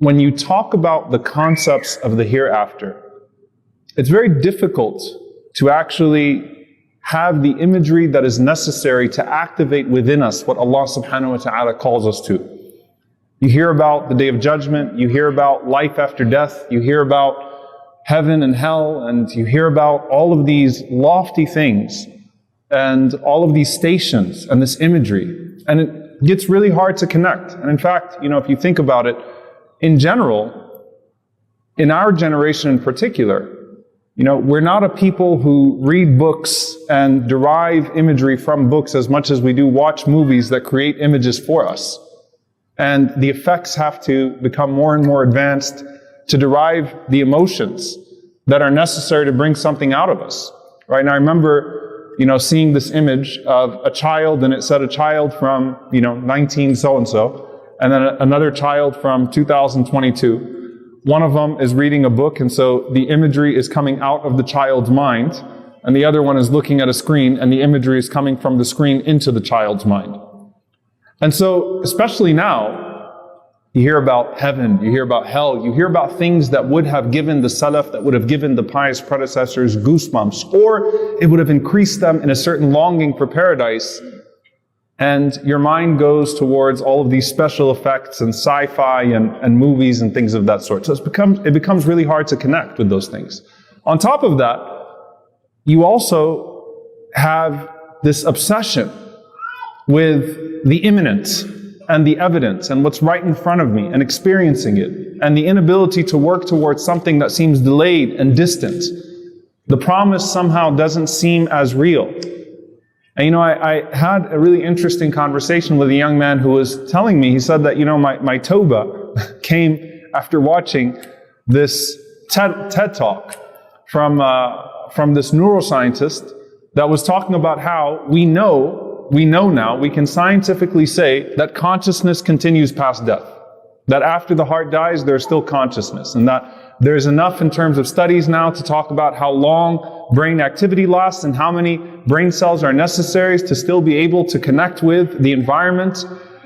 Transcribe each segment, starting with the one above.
when you talk about the concepts of the hereafter, it's very difficult to actually have the imagery that is necessary to activate within us what Allah subhanahu wa ta'ala calls us to. You hear about the Day of Judgment, you hear about life after death, you hear about heaven and hell, and you hear about all of these lofty things and all of these stations and this imagery. And it gets really hard to connect. And in fact, if you think about it, in general, in our generation in particular, we're not a people who read books and derive imagery from books as much as we do watch movies that create images for us. And the effects have to become more and more advanced to derive the emotions that are necessary to bring something out of us. Right? And I remember, seeing this image of a child, and it said a child from, 19 so-and-so, and then another child from 2022. One of them is reading a book, and so the imagery is coming out of the child's mind, and the other one is looking at a screen, and the imagery is coming from the screen into the child's mind. And so, especially now, you hear about heaven, you hear about hell, you hear about things that would have given the Salaf, that would have given the pious predecessors goosebumps, or it would have increased them in a certain longing for paradise. And your mind goes towards all of these special effects and sci-fi and movies and things of that sort. So it becomes really hard to connect with those things. On top of that, you also have this obsession with the imminent and the evidence and what's right in front of me and experiencing it, and the inability to work towards something that seems delayed and distant. The promise somehow doesn't seem as real. And I had a really interesting conversation with a young man who was telling me, he said that, my tawbah came after watching this TED talk from this neuroscientist that was talking about how we know now, we can scientifically say that consciousness continues past death. That after the heart dies, there's still consciousness, and that there's enough in terms of studies now to talk about how long brain activity lasts and how many brain cells are necessary to still be able to connect with the environment.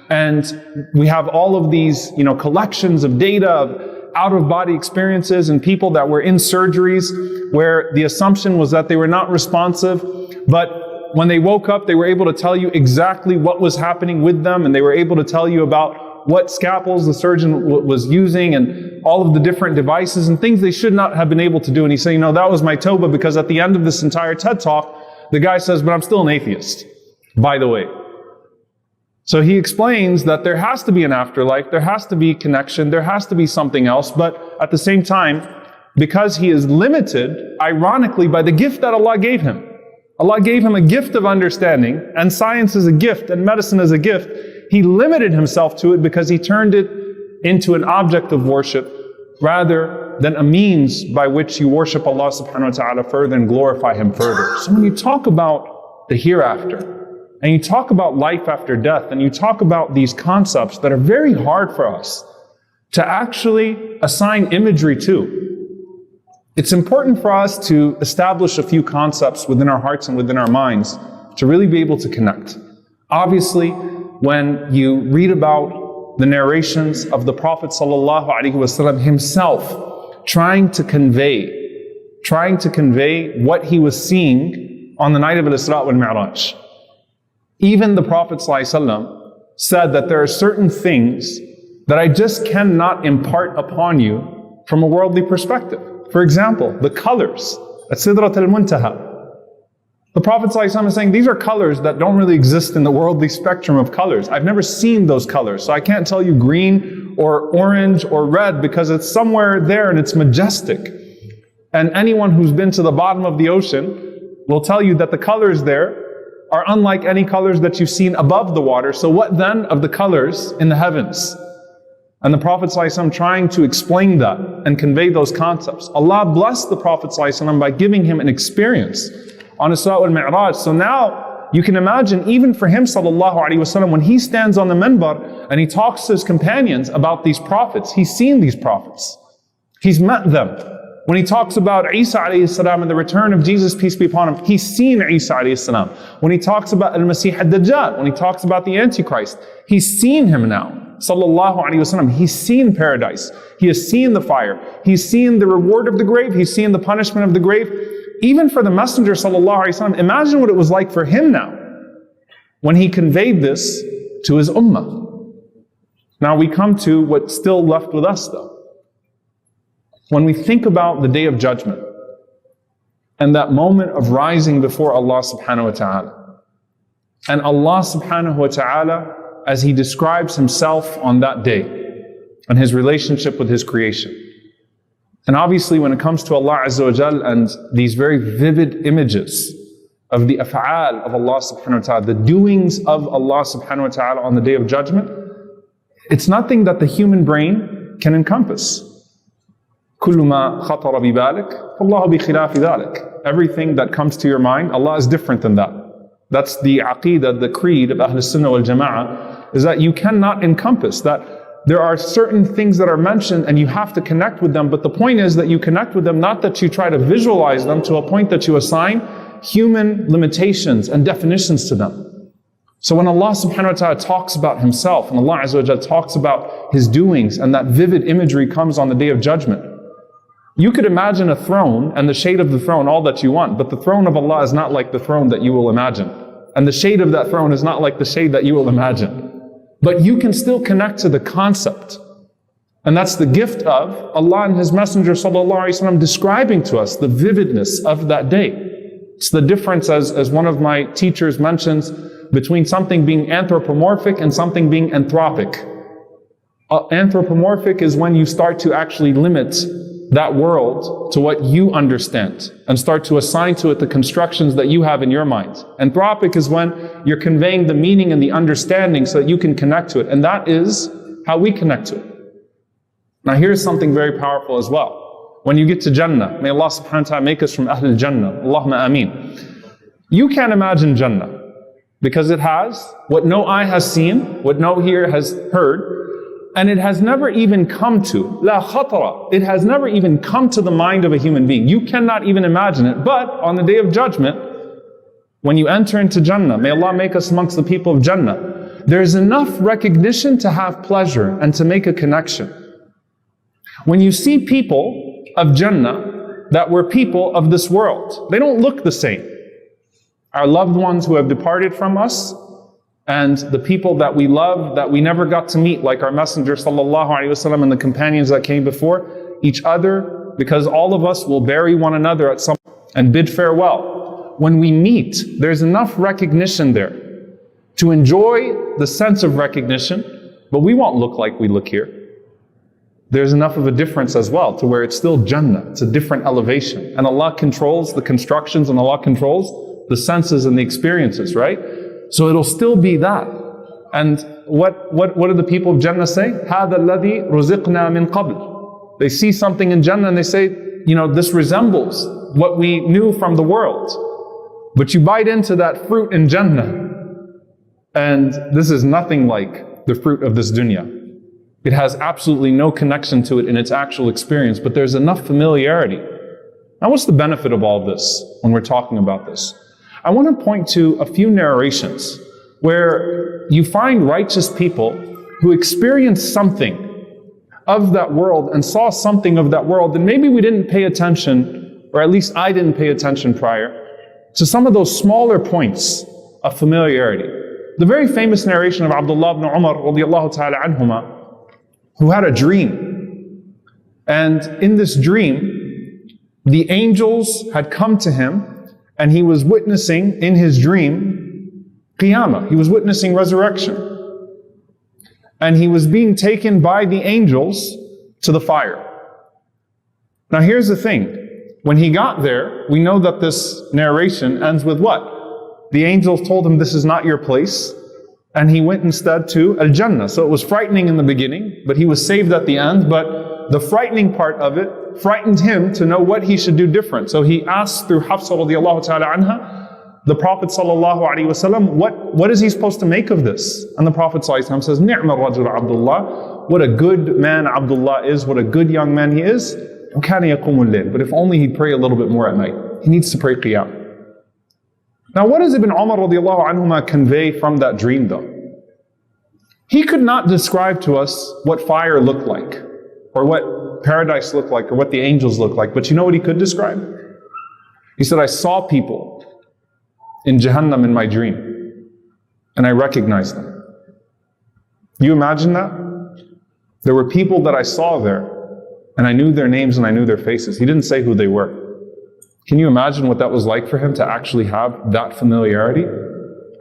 And we have all of these, collections of data of out-of-body experiences and people that were in surgeries where the assumption was that they were not responsive, but when they woke up, they were able to tell you exactly what was happening with them, and they were able to tell you about what scalpels the surgeon was using and all of the different devices and things they should not have been able to do. And he said, that was my tawbah, because at the end of this entire TED talk, the guy says, but I'm still an atheist, by the way. So he explains that there has to be an afterlife, there has to be connection, there has to be something else, but at the same time, because he is limited, ironically, by the gift that Allah gave him. Allah gave him a gift of understanding, and science is a gift, and medicine is a gift. He limited himself to it because he turned it into an object of worship rather than a means by which you worship Allah subhanahu wa ta'ala further and glorify Him further. So when you talk about the hereafter, and you talk about life after death, and you talk about these concepts that are very hard for us to actually assign imagery to, it's important for us to establish a few concepts within our hearts and within our minds to really be able to connect. Obviously, when you read about the narrations of the Prophet ﷺ himself trying to convey what he was seeing on the night of Al-Isra wal-Mi'raj. Even the Prophet ﷺ said that there are certain things that I just cannot impart upon you from a worldly perspective. For example, the colors at Sidrat al-Muntaha. The Prophet ﷺ is saying, these are colors that don't really exist in the worldly spectrum of colors. I've never seen those colors, so I can't tell you green or orange or red because it's somewhere there and it's majestic. And anyone who's been to the bottom of the ocean will tell you that the colors there are unlike any colors that you've seen above the water. So what then of the colors in the heavens? And the Prophet ﷺ trying to explain that and convey those concepts. Allah blessed the Prophet ﷺ by giving him an experience on Isra wal Mi'raj. So now you can imagine, even for him ﷺ, when he stands on the minbar and he talks to his companions about these prophets, he's seen these prophets. He's met them. When he talks about Isa alayhi salam and the return of Jesus, peace be upon him, he's seen Isa alayhi salam. When he talks about Al-Masih ad-Dajjal, when he talks about the Antichrist, he's seen him now. sallallahu alaihi wasallam, he's seen paradise. He has seen the fire. He's seen the reward of the grave. He's seen the punishment of the grave. Even for the Messenger sallallahu alaihi wasallam, imagine what it was like for him now when he conveyed this to his ummah. Now we come to what's still left with us though. When we think about the Day of Judgment and that moment of rising before Allah subhanahu wa ta'ala, and Allah subhanahu wa ta'ala as He describes Himself on that day and His relationship with His creation. And obviously when it comes to Allah Azza wa Jal and these very vivid images of the af'al of Allah subhanahu wa ta'ala, the doings of Allah subhanahu wa ta'ala on the Day of Judgment, it's nothing that the human brain can encompass. كل ما خطر ببالك فالله بخلاف ذلك. Everything that comes to your mind, Allah is different than that. That's the aqeedah, the creed of Ahl Sunnah wal Jama'ah, is that you cannot encompass that. There are certain things that are mentioned and you have to connect with them, but the point is that you connect with them, not that you try to visualize them to a point that you assign human limitations and definitions to them. So when Allah subhanahu wa ta'ala talks about Himself and Allah Azza wa Jalla talks about His doings and that vivid imagery comes on the Day of Judgment, you could imagine a throne and the shade of the throne all that you want, but the throne of Allah is not like the throne that you will imagine. And the shade of that throne is not like the shade that you will imagine. But you can still connect to the concept. And that's the gift of Allah and His Messenger sallallahu alaihi wasallam describing to us the vividness of that day. It's the difference, as one of my teachers mentions, between something being anthropomorphic and something being anthropic. Anthropomorphic is when you start to actually limit that world to what you understand and start to assign to it the constructions that you have in your mind. Anthropic is when you're conveying the meaning and the understanding so that you can connect to it. And that is how we connect to it. Now here's something very powerful as well. When you get to Jannah, may Allah subhanahu wa ta'ala make us from Ahlul Jannah. Allahumma ameen. You can't imagine Jannah because it has what no eye has seen, what no ear has heard, and it has never even come to, la khatara, it has never even come to the mind of a human being. You cannot even imagine it. But on the Day of Judgment, when you enter into Jannah, may Allah make us amongst the people of Jannah, there's enough recognition to have pleasure and to make a connection. When you see people of Jannah that were people of this world, they don't look the same. Our loved ones who have departed from us, and the people that we love, that we never got to meet, like our Messenger sallallahu alaihi wasallam and the companions that came before, each other, because all of us will bury one another at some point and bid farewell. When we meet, there's enough recognition there to enjoy the sense of recognition, but we won't look like we look here. There's enough of a difference as well to where it's still Jannah, it's a different elevation. And Allah controls the constructions and Allah controls the senses and the experiences, right? So it'll still be that. And what do the people of Jannah say? هَذَا الَّذِي رُزِقْنَا مِنْ قَبْلِ. They see something in Jannah and they say, this resembles what we knew from the world. But you bite into that fruit in Jannah, and this is nothing like the fruit of this dunya. It has absolutely no connection to it in its actual experience, but there's enough familiarity. Now what's the benefit of all this when we're talking about this? I want to point to a few narrations where you find righteous people who experienced something of that world and saw something of that world, and maybe we didn't pay attention, or at least I didn't pay attention prior, to some of those smaller points of familiarity. The very famous narration of Abdullah ibn Umar radiallahu ta'ala anhuma, who had a dream. And in this dream, the angels had come to him and he was witnessing in his dream Qiyamah. He was witnessing resurrection. And he was being taken by the angels to the fire. Now here's the thing. When he got there, we know that this narration ends with what? The angels told him, this is not your place. And he went instead to Al-Jannah. So it was frightening in the beginning, but he was saved at the end. But the frightening part of it frightened him to know what he should do different. So he asked through Hafsa radiallahu ta'ala anha, the Prophet sallallahu alaihi wasallam, what is he supposed to make of this? And the Prophet sallallahu alaihi wasallam says, Ni'ma rajul Abdullah, what a good man Abdullah is, what a good young man he is. But if only he'd pray a little bit more at night. He needs to pray qiyam. Now what does Ibn Umar radiallahu anhuma convey from that dream though? He could not describe to us what fire looked like, or what paradise looked like, or what the angels looked like. But you know what he could describe? He said, I saw people in Jahannam in my dream, and I recognized them. You imagine that? There were people that I saw there, and I knew their names and I knew their faces. He didn't say who they were. Can you imagine what that was like for him to actually have that familiarity?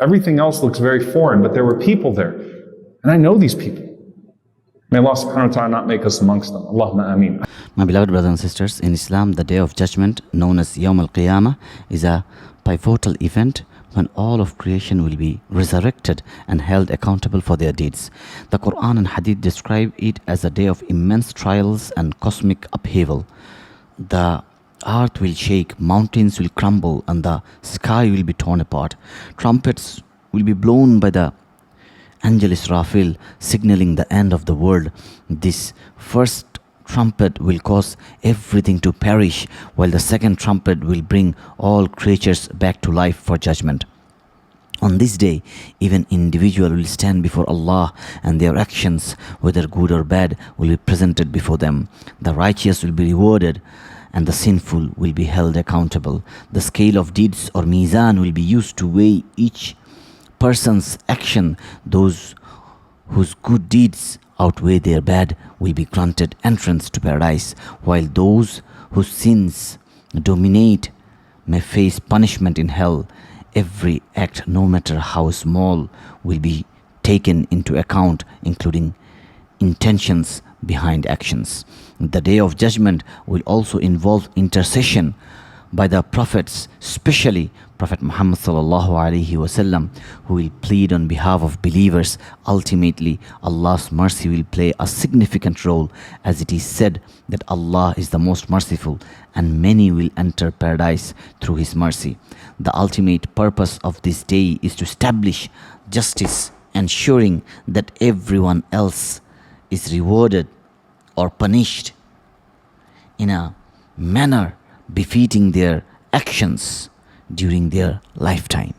Everything else looks very foreign, but there were people there. And I know these people. May Allah subhanahu wa ta'ala not make us amongst them. Allahumma ameen. My beloved brothers and sisters, in Islam, the Day of Judgment, known as Yawm al-Qiyamah, is a pivotal event when all of creation will be resurrected and held accountable for their deeds. The Quran and Hadith describe it as a day of immense trials and cosmic upheaval. The earth will shake, mountains will crumble, and the sky will be torn apart. Trumpets will be blown by the angel Israfil, signaling the end of the world. This first trumpet will cause everything to perish, while the second trumpet will bring all creatures back to life for judgment. On this day, even individual will stand before Allah, and their actions, whether good or bad, will be presented before them. The righteous will be rewarded, and the sinful will be held accountable. The scale of deeds or mizan will be used to weigh each person's action. Those whose good deeds outweigh their bad will be granted entrance to paradise, while those whose sins dominate may face punishment in hell. Every act, no matter how small, will be taken into account, including intentions behind actions. The Day of Judgment will also involve intercession by the prophets, especially Prophet Muhammad sallallahu alaihi wasallam, who will plead on behalf of believers. Ultimately, Allah's mercy will play a significant role, as it is said that Allah is the most merciful, and many will enter paradise through His mercy. The ultimate purpose of this day is to establish justice, ensuring that everyone else is rewarded or punished in a manner befitting their actions during their lifetime.